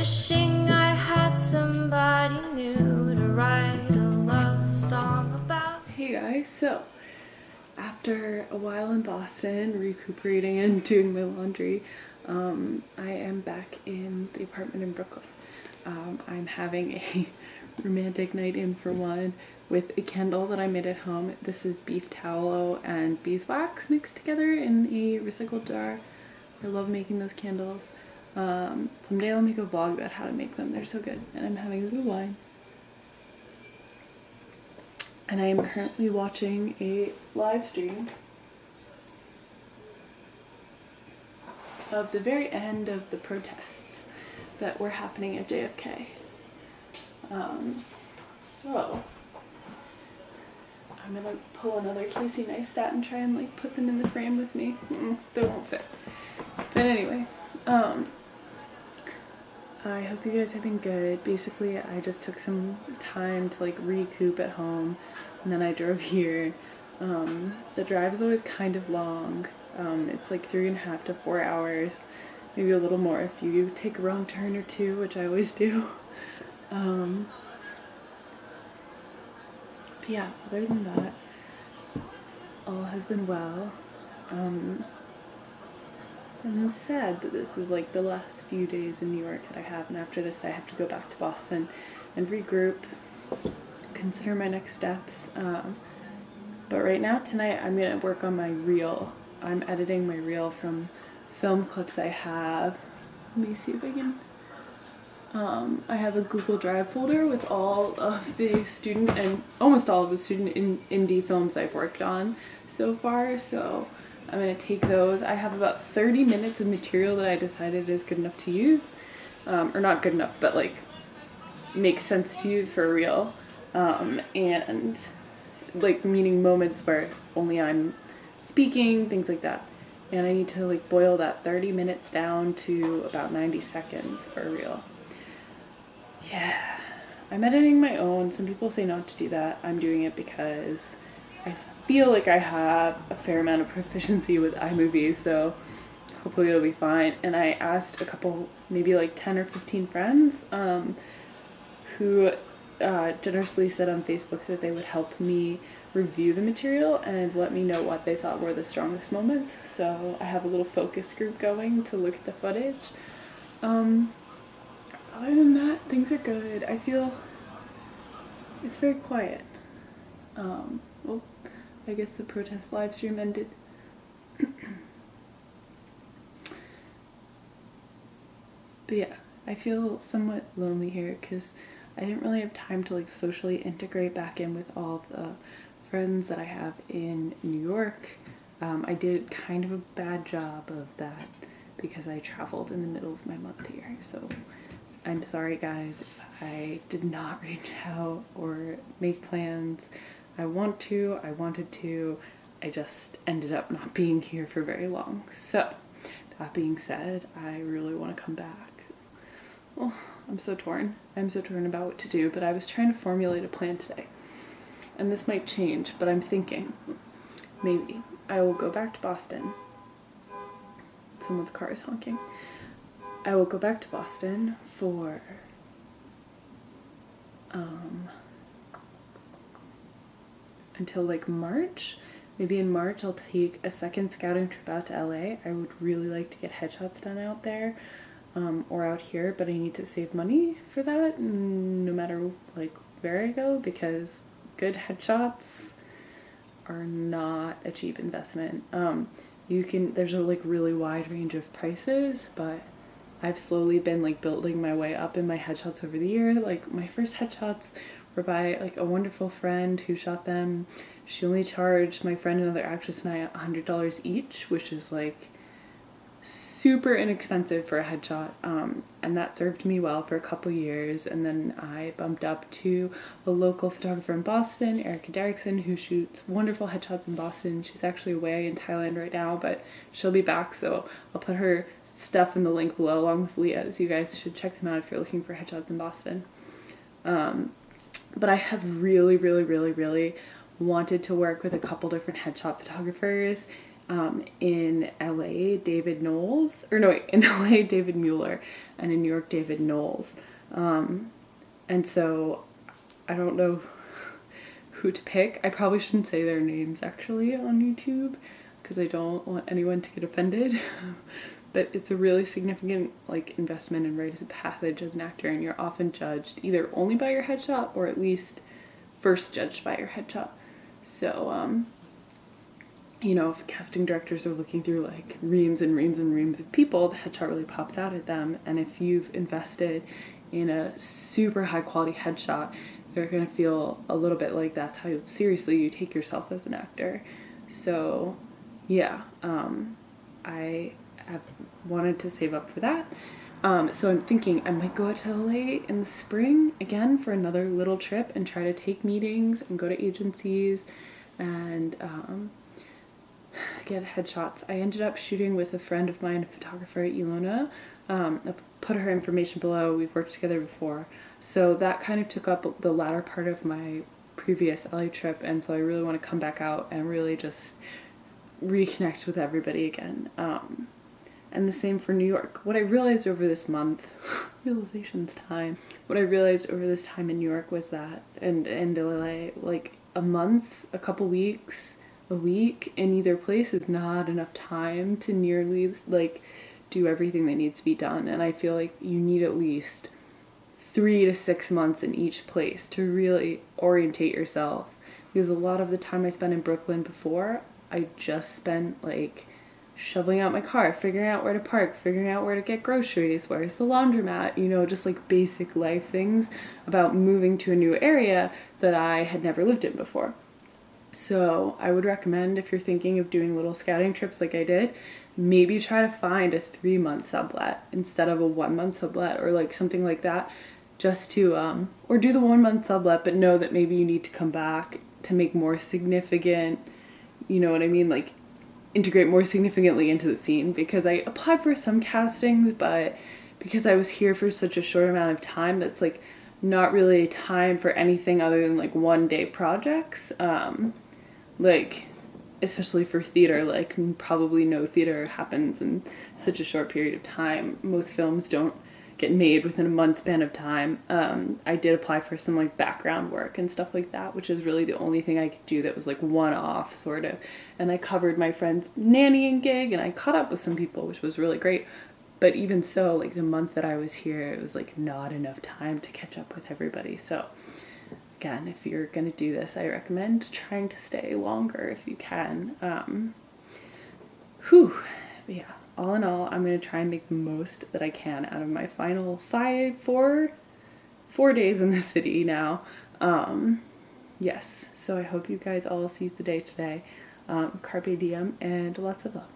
Wishing I had somebody new to write a love song about. Hey guys, so after a while in Boston recuperating and doing my laundry, I am back in the apartment in Brooklyn. I'm having a romantic night in for one with a candle that I made at home. This is beef tallow and beeswax mixed together in a recycled jar. I love making those candles. Someday I'll make a vlog about how to make them. They're so good. And I'm having a little wine. And I am currently watching a live stream of the very end of the protests that were happening at JFK. So I'm gonna pull another Casey Neistat and try and like put them in the frame with me. They won't fit. But anyway, I hope you guys have been good. Basically, I just took some time to like recoup at home, and then I drove here. The drive is always kind of long. It's like 3.5 to 4 hours, maybe a little more if you take a wrong turn or two, which I always do. But yeah, other than that, all has been well. I'm sad that this is like the last few days in New York that I have, and after this I have to go back to Boston and regroup, consider my next steps. But right now, tonight, I'm going to work on my reel. I'm editing my reel from film clips I have. Let me see if I can... I have a Google Drive folder with all of the student and almost all of the student indie films I've worked on so far, so I'm going to take those. I have about 30 minutes of material that I decided is good enough to use, or not good enough, but like makes sense to use for a reel, and like meaning moments where only I'm speaking, things like that. And I need to like boil that 30 minutes down to about 90 seconds for a reel. Yeah, I'm editing my own. Some people say not to do that. I'm doing it because I feel like I have a fair amount of proficiency with iMovie, so hopefully it'll be fine. And I asked a couple, maybe like 10 or 15 friends, who generously said on Facebook that they would help me review the material and let me know what they thought were the strongest moments. So I have a little focus group going to look at the footage. Other than that, things are good. I feel it's very quiet. Well, I guess the protest live stream ended. But yeah, I feel somewhat lonely here because I didn't really have time to like socially integrate back in with all the friends that I have in New York. I did kind of a bad job of that because I traveled in the middle of my month here, so I'm sorry guys if I did not reach out or make plans. I wanted to, I just ended up not being here for very long. So, that being said, I really want to come back. Oh, I'm so torn. I'm so torn about what to do, but I was trying to formulate a plan today. And this might change, but I'm thinking, maybe I will go back to Boston. Someone's car is honking. I will go back to Boston for until like March. Maybe in March I'll take a second scouting trip out to LA. I would really like to get headshots done out there, or out here, but I need to save money for that no matter like where I go, because good headshots are not a cheap investment. There's a like really wide range of prices, but I've slowly been like building my way up in my headshots over the year. Like my first headshots were by like a wonderful friend who shot them. She only charged my friend, another actress, and I $100 each, which is like super inexpensive for a headshot, and that served me well for a couple years. And then I bumped up to a local photographer in Boston, Erica Derrickson, who shoots wonderful headshots in Boston. She's actually away in Thailand right now, but she'll be back, so I'll put her stuff in the link below along with Leah's. You guys should check them out if you're looking for headshots in Boston. But I have really wanted to work with a couple different headshot photographers. In LA, David Knowles, or no, wait, in LA, David Mueller, and in New York, David Knowles. And so I don't know who to pick. I probably shouldn't say their names actually on YouTube because I don't want anyone to get offended. But it's a really significant like investment in rites of passage as an actor, and you're often judged either only by your headshot or at least first judged by your headshot. So you know, if casting directors are looking through like reams and reams and reams of people, the headshot really pops out at them. And if you've invested in a super high quality headshot, they're going to feel a little bit like that's how seriously you take yourself as an actor. So yeah, I have wanted to save up for that. So I'm thinking I might go out to LA in the spring again for another little trip and try to take meetings and go to agencies and get headshots. I ended up shooting with a friend of mine, a photographer, Ilona. I'll put her information below. We've worked together before. So that kind of took up the latter part of my previous LA trip, and so I really want to come back out and really just reconnect with everybody again. And the same for New York. What I realized over this month, realizations time, what I realized over this time in New York was that, and LA, like a month, a couple weeks, a week in either place is not enough time to nearly like do everything that needs to be done. And I feel like you need at least 3 to 6 months in each place to really orientate yourself. Because a lot of the time I spent in Brooklyn before, I just spent like shoveling out my car, figuring out where to park, figuring out where to get groceries, where's the laundromat, you know, just like basic life things about moving to a new area that I had never lived in before. So I would recommend, if you're thinking of doing little scouting trips like I did, maybe try to find a 3-month sublet instead of a 1-month sublet or like something like that, just to or do the 1-month sublet, but know that maybe you need to come back to make more significant, you know what I mean, like integrate more significantly into the scene. Because I applied for some castings, but because I was here for such a short amount of time, that's like not really time for anything other than like 1-day projects. Like especially for theater, like probably no theater happens in such a short period of time. Most films don't get made within a month span of time. I did apply for some like background work and stuff like that, which is really the only thing I could do that was like one-off sort of. And I covered my friend's nannying gig, and I caught up with some people, which was really great. But even so, like the month that I was here, it was like not enough time to catch up with everybody. So again, if you're going to do this, I recommend trying to stay longer if you can. But yeah, all in all, I'm going to try and make the most that I can out of my final 4 days in the city now. Yes, so I hope you guys all seize the day today. Carpe diem and lots of love.